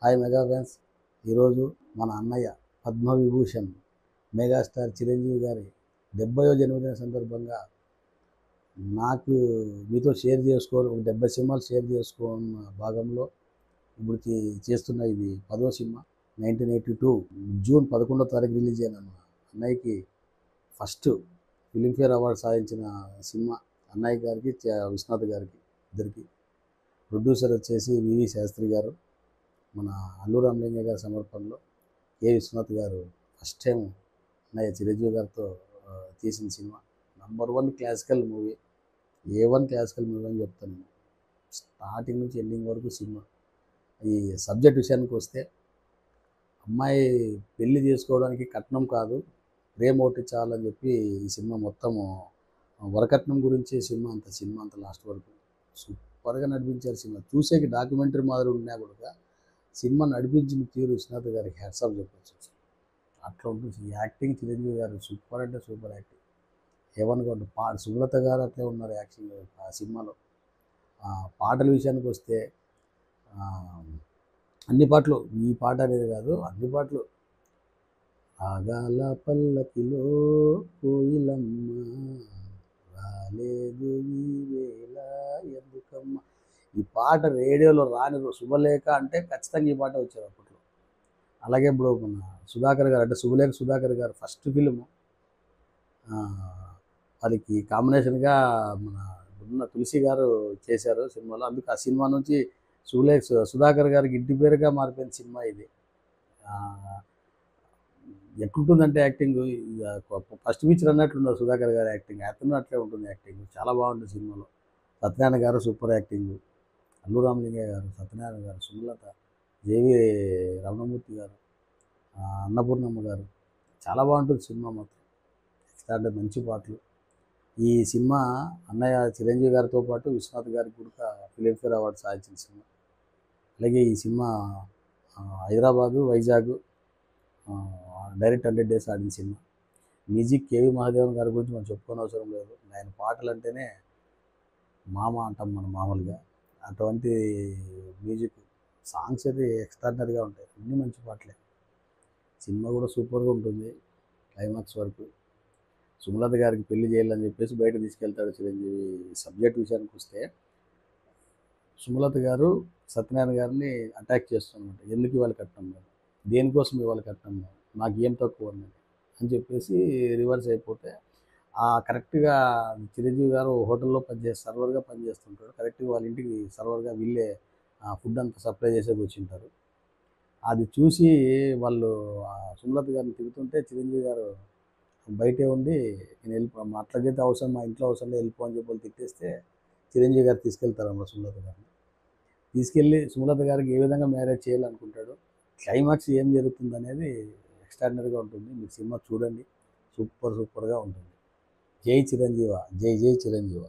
Hi mega fans. ఈరోజు మన అన్నయ్య పద్మవిభూషణ్ మెగాస్టార్ చిరంజీవి గారి 70వ జన్మదిన సందర్భంగా నాకు మీతో షేర్ చేసుకోవడం 70 సినిమాలు షేర్ చేసుకున్న భాగంలో ఇప్పుడు చేస్తున్న ఇది 10వ సినిమా. 1982 జూన్ 11వ తారీఖు రిలీజ్ అయిన మా అన్నయ్యకి ఫస్ట్ ఫిలింఫేర్ అవార్డు సాధించిన సినిమా. అన్నయ్య గారికి విశ్వనాథ్ గారికి ఇద్దరికి. ప్రొడ్యూసర్ వచ్చేసి వివి శాస్త్రి గారు, మన అల్లు రామలింగ గారి సమర్పణలో ఏ విశ్వనాథ్ గారు ఫస్ట్ టైం అన్నయ్య చిరంజీవి గారితో తీసిన cinema. #1 classical movie, A1 classical movie అని చెప్తాను నేను. స్టార్టింగ్ నుంచి ఎండింగ్ వరకు సినిమా. ఈ సబ్జెక్ట్ విషయానికి వస్తే, అమ్మాయి పెళ్లి చేసుకోవడానికి కట్నం కాదు, ప్రేమ ఒకటి చాలని చెప్పి ఈ సినిమా మొత్తము వరకట్నం గురించి సినిమా అంత లాస్ట్ వరకు సూపర్గా నడిపించారు సినిమా. చూసేకి డాక్యుమెంటరీ మాదిరి ఉన్నా కూడా సినిమా నడిపించిన తీరు విశ్వనాథ్ గారికి హ్యాట్స్ ఆఫ్ చెప్పచ్చు. అట్లా ఉంటుంది యాక్టింగ్. చిరంజీవి గారు సూపర్ అంటే సూపర్ యాక్టింగ్. ఏమనుకోండి, సుమలత గారు అట్లే ఉన్నారు యాక్టింగ్ ఆ సినిమాలో. పాటల విషయానికి వస్తే అన్ని పాటలు, ఈ పాట అనేది కాదు, అన్ని పాటలు. ఆగాల పల్లకిలో కోయిలమ్మ రాలేదు ఈ వేళ ఎందుకమ్మ. ఈ పాట రేడియోలో రాని శుభలేఖ అంటే ఖచ్చితంగా ఈ పాట వచ్చేది అప్పట్లో. అలాగే ఇప్పుడు మన సుధాకర్ గారు, అంటే శుభలేఖ సుధాకర్ గారు ఫస్ట్ ఫిలిము, వాళ్ళకి కాంబినేషన్గా మన ఉన్న తులసి గారు చేశారు సినిమాలో. అందుకు ఆ సినిమా నుంచి సుధాకర్ గారికి ఇంటి పేరుగా మారిపోయిన సినిమా ఇది. ఎట్లుంటుందంటే యాక్టింగ్, ఫస్ట్ పిక్చర్ అన్నట్లుండదు సుధాకర్ గారి యాక్టింగ్. అతను అట్లే ఉంటుంది యాక్టింగ్, చాలా బాగుంటుంది సినిమాలో. సత్యనారాయణ గారు సూపర్ యాక్టింగ్, అల్లు రామలింగయ్య గారు, సత్యనారాయణ గారు, సుమలత, జేవి రమణమూర్తి గారు, అన్నపూర్ణమ్మ గారు, చాలా బాగుంటుంది సినిమా మొత్తం. ఎక్స్ట్రా మంచి పాటలు. ఈ సినిమా అన్నయ్య చిరంజీవి గారితో పాటు విశ్వనాథ్ గారికి కూడా ఫిలింఫేర్ అవార్డు సాధించిన సినిమా. అలాగే ఈ cinema Hyderabad, Vizag direct 100 days ఆడిన సినిమా. మ్యూజిక్ కేవి మహాదేవన్ గారి గురించి మనం చెప్పుకోని అవసరం లేదు. ఆయన పాటలు అంటేనే మామ అంటాం మనం మామూలుగా. అటువంటి మ్యూజిక్, సాంగ్స్ అయితే ఎక్స్ట్రాడినరీగా ఉంటాయి, అన్నీ మంచి పాటలే. సినిమా కూడా సూపర్గా ఉంటుంది క్లైమాక్స్ వరకు. సుమలత గారికి పెళ్లి చేయాలని చెప్పేసి బయట తీసుకెళ్తాడు చిరంజీవి. సబ్జెక్ట్ విషయానికి వస్తే, సుమలత గారు సత్యనారాయణ గారిని అటాక్ చేస్తున్నమాట. ఎందుకు ఇవాళ కట్నం, దేనికోసం ఇవాళ కట్నం, నాకు ఏం తక్కువ అని చెప్పేసి రివర్స్ అయిపోతే, కరెక్ట్గా చిరంజీవి గారు హోటల్లో సర్వర్గా పనిచేస్తుంటాడు. కరెక్ట్గా వాళ్ళ ఇంటికి సర్వర్గా వీళ్ళే ఫుడ్ అంతా సప్లై చేసేకి వచ్చింటారు. అది చూసి వాళ్ళు సుమలత గారిని తిరుగుతుంటే చిరంజీవి గారు బయటే ఉండి, నేను అట్లాగైతే అవసరం, మా ఇంట్లో అవసరం లేదు, వెళ్ళిపో అని చెప్పి వాళ్ళు తిట్టేస్తే చిరంజీవి గారు తీసుకెళ్తారమ్మ సుమలత గారిని. తీసుకెళ్ళి సుమలత గారికి ఏ విధంగా మ్యారేజ్ చేయాలనుకుంటాడు, క్లైమాక్స్ ఏం జరుగుతుంది అనేది ఎక్స్ట్రాడినరీగా ఉంటుంది. మీరు సినిమా చూడండి, సూపర్గా ఉంటుంది. జై చిరంజీవ, జై జై చిరంజీవ.